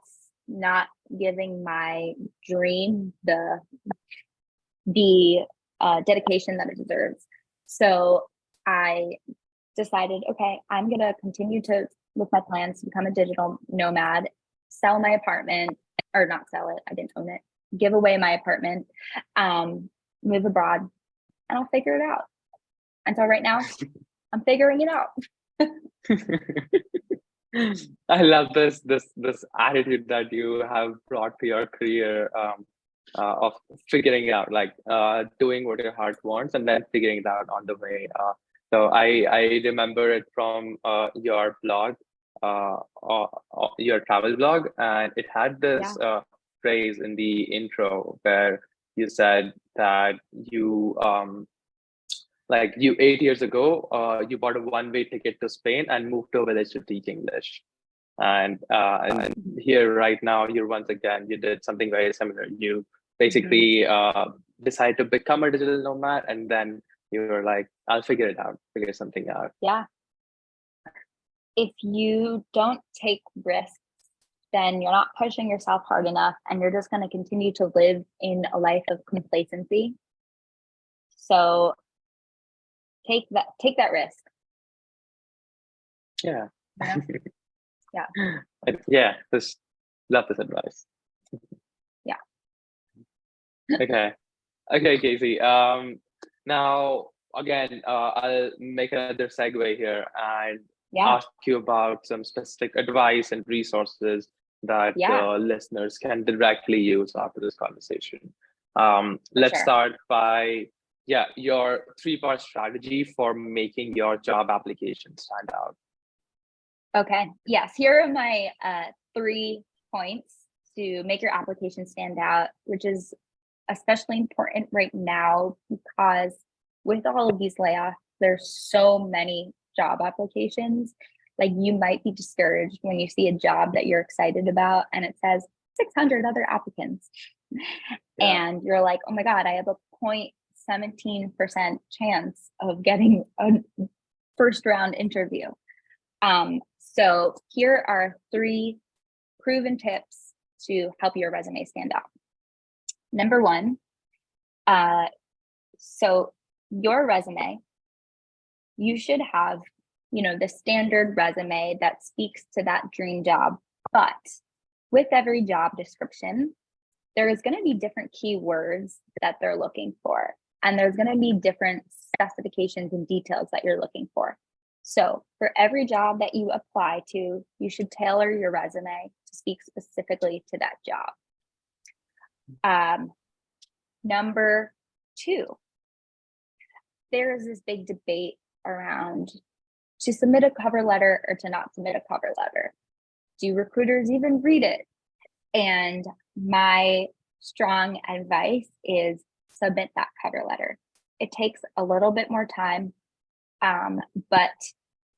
not giving my dream the dedication that it deserves. So I decided, okay, I'm going to continue with my plans to become a digital nomad, sell my apartment, or not sell it, I didn't own it, give away my apartment, move abroad, and I'll figure it out. And so right now, I'm figuring it out. I love this attitude that you have brought to your career of figuring out, doing what your heart wants and then figuring it out on the way. So I remember it from your blog, your travel blog, and it had this phrase in the intro where you said that you 8 years ago, you bought a one-way ticket to Spain and moved to a village to teach English. And here right now, you did something very similar. You basically decided to become a digital nomad, and then you were like, I'll figure something out. Yeah. If you don't take risks, then you're not pushing yourself hard enough, and you're just going to continue to live in a life of complacency. So take that risk. Yeah. Yeah. Yeah. Just love this advice. Yeah. Okay, Casie. Now again, I'll make another segue here and ask you about some specific advice and resources that listeners can directly use after this conversation. Let's start by your 3-part strategy for making your job application stand out. Okay. Yes. Here are my 3 points to make your application stand out, which is especially important right now because with all of these layoffs, there's so many job applications. Like, you might be discouraged when you see a job that you're excited about and it says 600 other applicants. And you're like, oh my God, I have a 0.17% chance of getting a first round interview. So here are 3 proven tips to help your resume stand out. Number 1, so your resume, you should have, the standard resume that speaks to that dream job. But with every job description, there's going to be different keywords that they're looking for, and there's going to be different specifications and details that you're looking for. So for every job that you apply to, you should tailor your resume to speak specifically to that job. Number 2, there is this big debate around to submit a cover letter or to not submit a cover letter. Do recruiters even read it? And my strong advice is submit that cover letter. It takes a little bit more time, but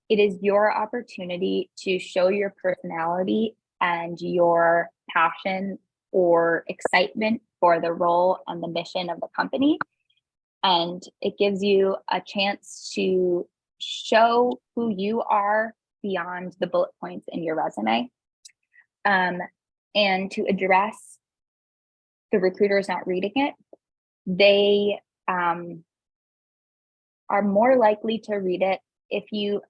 it is your opportunity to show your personality and your passion or excitement for the role and the mission of the company. And it gives you a chance to show who you are beyond the bullet points in your resume. And to address the recruiters not reading it, they are more likely to read it if you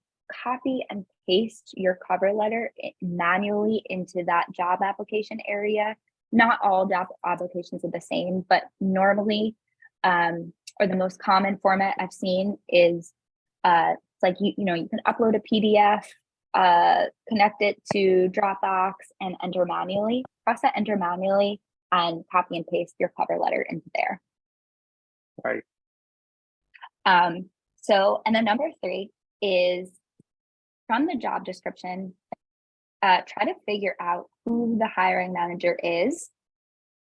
copy and paste your cover letter manually into that job application area. Not all job applications are the same, but normally, or the most common format I've seen is like you can upload a PDF, connect it to Dropbox and enter manually. Press that enter manually and copy and paste your cover letter into there. Right. So, and then number 3 is from the job description, try to figure out who the hiring manager is.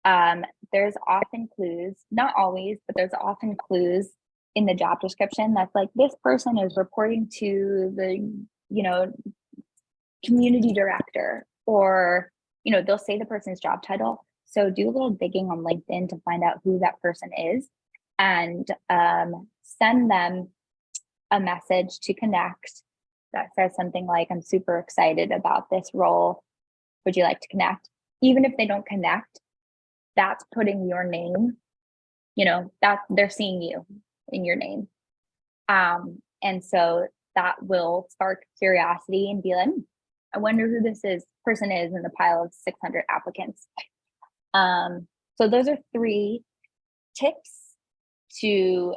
There's often clues, not always, but there's often clues in the job description that's like, this person is reporting to the, community director, or, they'll say the person's job title. So do a little digging on LinkedIn to find out who that person is, and send them a message to connect that says something like, I'm super excited about this role. Would you like to connect? Even if they don't connect, that's putting your name, that they're seeing you in your name. And so that will spark curiosity and be like, I wonder who this person is in the pile of 600 applicants. So those are 3 tips to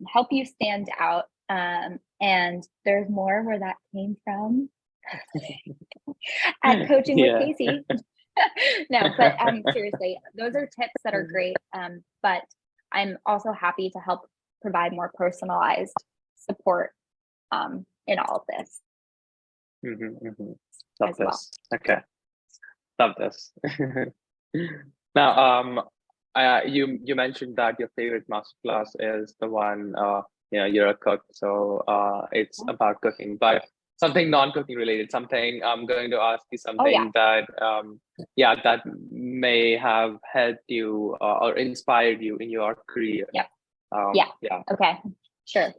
help you stand out. And there's more where that came from at Coaching with Casie. No, but seriously, those are tips that are great. But I'm also happy to help provide more personalized support in all of this. Love this. Well. Okay. Love this. Now, you mentioned that your favorite masterclass is the one, you're a cook, so it's about cooking, but something non-cooking related, something I'm going to ask you something that, that may have helped you or inspired you in your career. Okay, sure.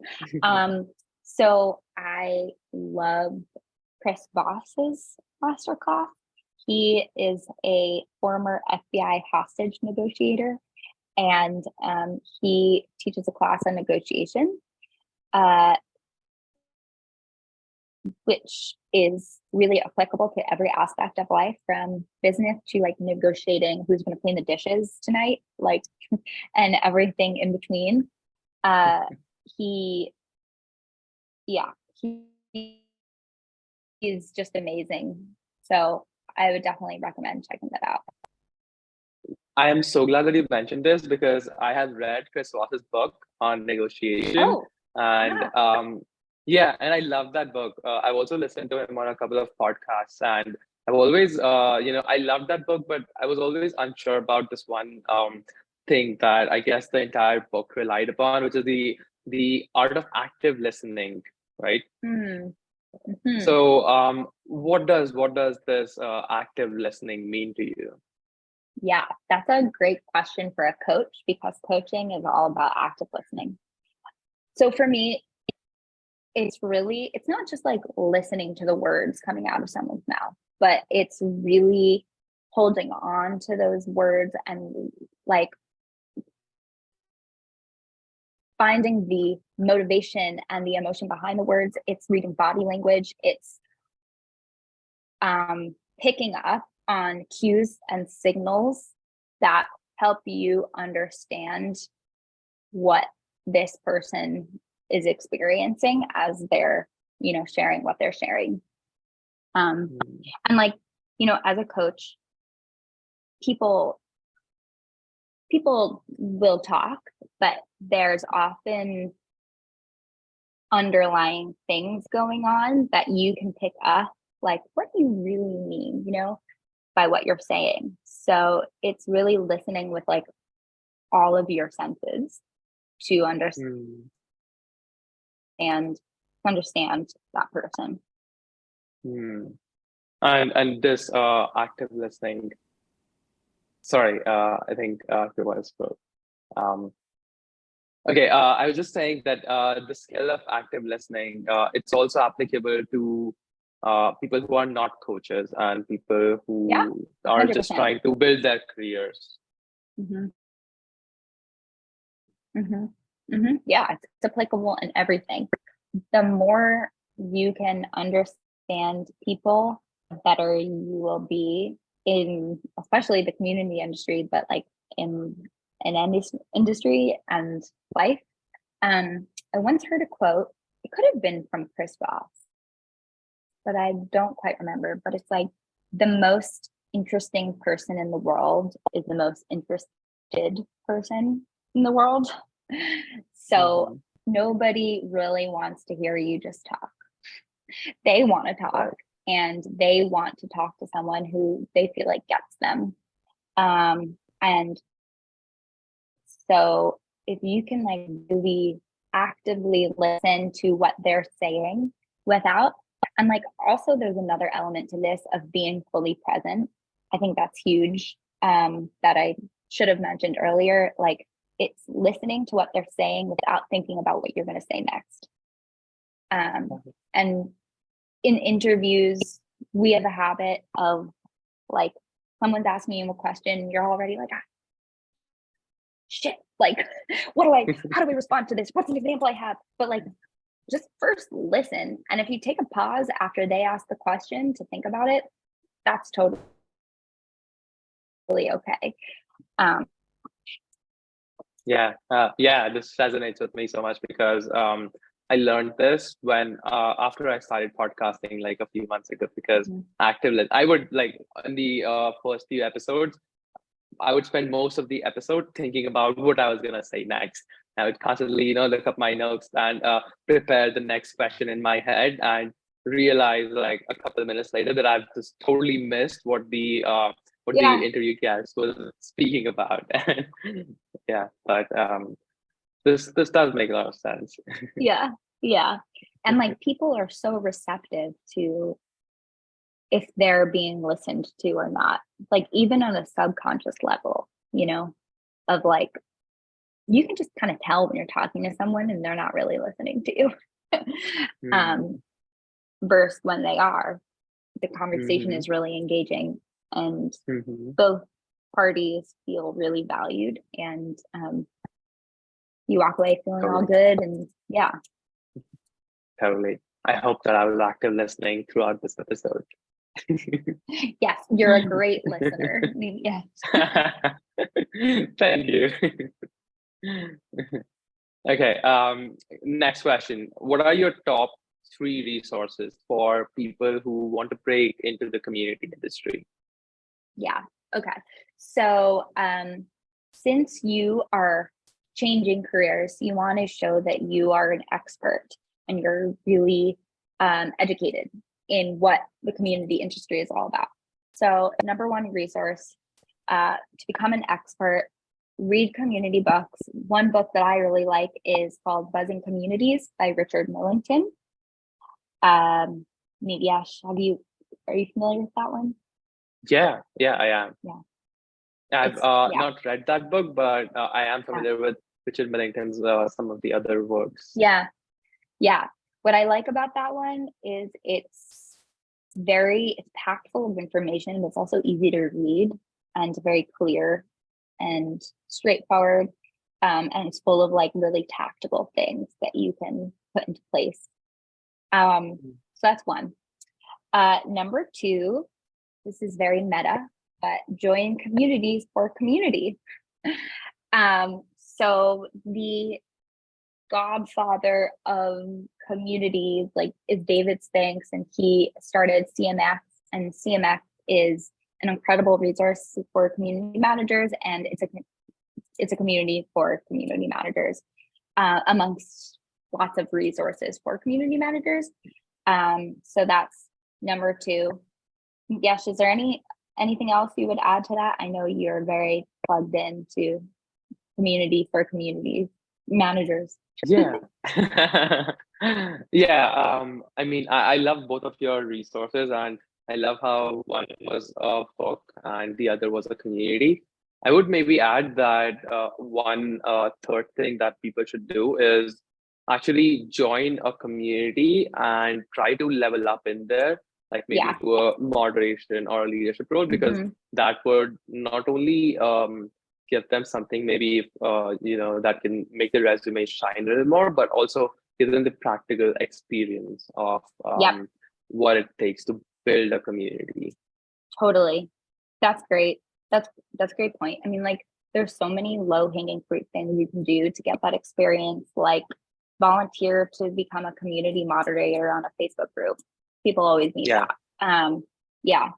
So I love Chris Voss's masterclass. He is a former FBI hostage negotiator, and he teaches a class on negotiation, which is really applicable to every aspect of life, from business to like negotiating who's going to clean the dishes tonight, and everything in between. He is just amazing. So I would definitely recommend checking that out. I am so glad that you mentioned this, because I have read Chris Voss's book on negotiation. And and I love that book. I've also listened to him on a couple of podcasts, and I've always, I love that book, but I was always unsure about this one thing that I guess the entire book relied upon, which is the art of active listening, right? So what does this active listening mean to you? Yeah, that's a great question for a coach, because coaching is all about active listening. So for me, it's not just like listening to the words coming out of someone's mouth, but it's really holding on to those words and like finding the motivation and the emotion behind the words. It's reading body language. It's picking up on cues and signals that help you understand what this person is experiencing as they're, sharing what they're sharing. And like, as a coach, people will talk, but there's often underlying things going on that you can pick up, like, what do you really mean, by what you're saying? So it's really listening with like all of your senses to understand that person. And this active listening. Sorry, I think Kriva spoke. Okay, I was just saying that the skill of active listening, it's also applicable to people who are not coaches and people who are 100%. just trying to build their careers. Yeah, it's applicable in everything. The more you can understand people, the better you will be in, especially the community industry, but like in any industry and life. I once heard a quote, it could have been from Chris Ross, but I don't quite remember, but it's like, the most interesting person in the world is the most interested person in the world. So nobody really wants to hear you just talk. They want to talk, and they want to talk to someone who they feel like gets them. And so if you can like really actively listen to what they're saying without, and like also there's another element to this of being fully present. I think that's huge, that I should have mentioned earlier. Like, it's listening to what they're saying without thinking about what you're going to say next. And in interviews, we have a habit of like, someone's asking you a question, you're already like, shit, like, how do we respond to this? What's an example I have? But like, just first listen. And if you take a pause after they ask the question to think about it, that's totally okay. This resonates with me so much because I learned this when after I started podcasting like a few months ago, because I would like in the first few episodes, I would spend most of the episode thinking about what I was gonna say next. I would constantly, look up my notes and prepare the next question in my head, and realize like a couple of minutes later that I've just totally missed what the interview guest was speaking about. But this does make a lot of sense. Yeah. And like, people are so receptive to if they're being listened to or not, like even on a subconscious level, of like, you can just kind of tell when you're talking to someone and they're not really listening to you. Versus when they are, the conversation is really engaging, and both parties feel really valued, and you walk away feeling all good. And Totally. I hope that I was active listening throughout this episode. Yes, you're a great listener. Yes. Thank you. Okay, next question. What are your top 3 resources for people who want to break into the community industry? Okay. So since you are changing careers, you want to show that you are an expert and you're really educated in what the community industry is all about. So number 1 resource, to become an expert, read community books. One book that I really like is called Buzzing Communities by Richard Millington. Yash, are you familiar with that one? Yeah, I am. I've not read that book, but I am familiar with Richard Millington's some of the other works. Yeah. What I like about that one is it's packed full of information, but it's also easy to read and very clear and straightforward. And it's full of like really tactical things that you can put into place. So that's one. Number 2, this is very meta, but join communities for community. So the godfather of communities is David Spinks, and he started CMX, and CMX is an incredible resource for community managers, and it's a community for community managers, amongst lots of resources for community managers. So that's number 2. Yes, is there anything else you would add to that? I know you're very plugged into community for community managers. Yeah. Yeah. I mean, I love both of your resources, and I love how one was a book and the other was a community. I would maybe add that one third thing that people should do is actually join a community and try to level up in there, like maybe Yeah. to a moderation or a leadership role, because that would not only give them something maybe that can make the resume shine a little more, but also give them the practical experience of what it takes to build a community. Totally. That's great. That's a great point. I mean, there's so many low-hanging fruit things you can do to get that experience, like volunteer to become a community moderator on a Facebook group. People always need that. Yeah,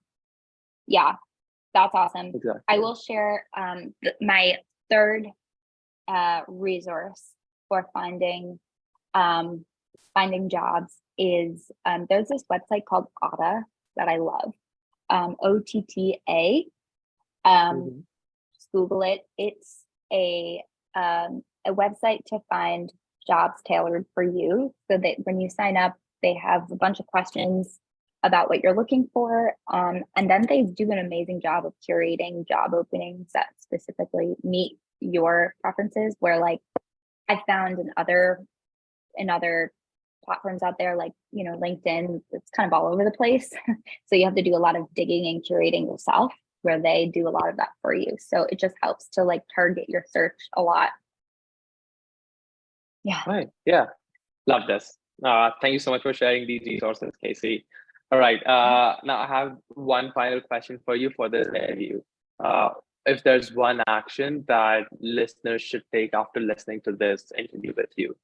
that's awesome. Exactly. I will share my third resource for finding jobs is there's this website called OTTA that I love. OTTA. Just Google it. It's a website to find jobs tailored for you, so that when you sign up, they have a bunch of questions about what you're looking for, and then they do an amazing job of curating job openings that specifically meet your preferences. Where I found in other platforms out there, LinkedIn, it's kind of all over the place. So you have to do a lot of digging and curating yourself, where they do a lot of that for you. So it just helps to target your search a lot. Yeah. Right. Yeah. Love this. Thank you so much for sharing these resources, Casie. All right. Now I have one final question for you for this interview. If there's one action that listeners should take after listening to this interview with you,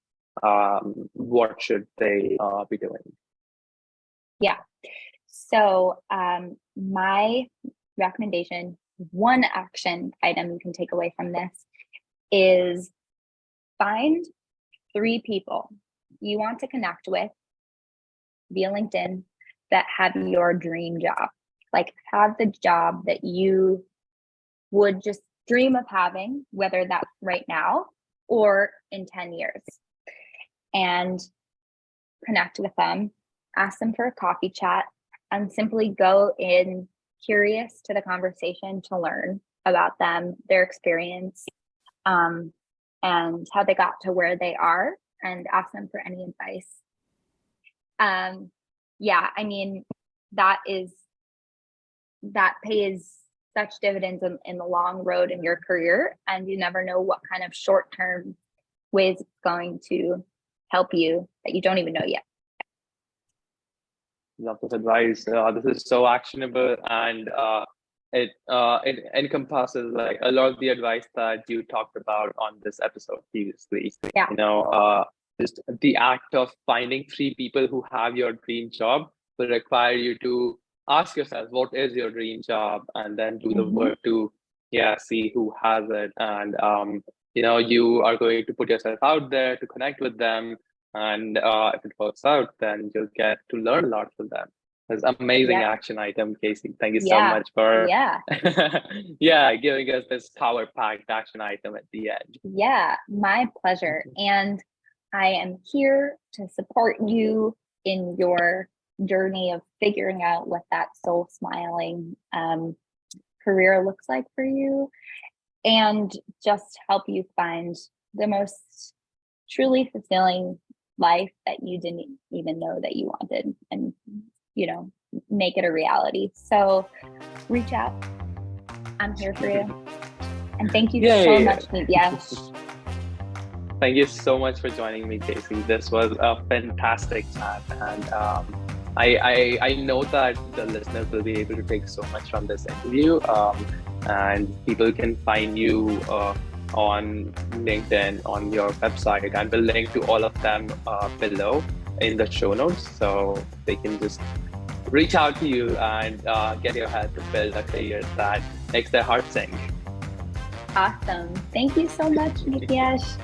what should they be doing? Yeah. So my recommendation, one action item you can take away from this, is find 3 people you want to connect with via LinkedIn that have your dream job. Have the job that you would just dream of having, whether that's right now or in 10 years. And connect with them, ask them for a coffee chat, and simply go in curious to the conversation to learn about them, their experience, and how they got to where they are, and ask them for any advice. I mean, that pays such dividends in the long road in your career, and you never know what kind of short-term ways it's going to help you that you don't even know yet. Love this advice. This is so actionable, and it encompasses a lot of the advice that you talked about on this episode previously. Yeah. Just the act of finding 3 people who have your dream job will require you to ask yourself, what is your dream job, and then do the work to see who has it, and you are going to put yourself out there to connect with them, and if it works out, then you'll get to learn a lot from them. It's an amazing action item, Casie. Thank you so much for giving us this power-packed action item at the end. Yeah, my pleasure. And I am here to support you in your journey of figuring out what that soul smiling career looks like for you, and just help you find the most truly fulfilling life that you didn't even know that you wanted, and make it a reality. So reach out. I'm here for you. And thank you so much, Nitya. Thank you so much for joining me, Casie. This was a fantastic chat, and I know that the listeners will be able to take so much from this interview, and people can find you on LinkedIn, on your website, and we'll link to all of them below in the show notes, so they can just reach out to you and get your help to build a career that makes their heart sing. Awesome. Thank you so much, Nityash.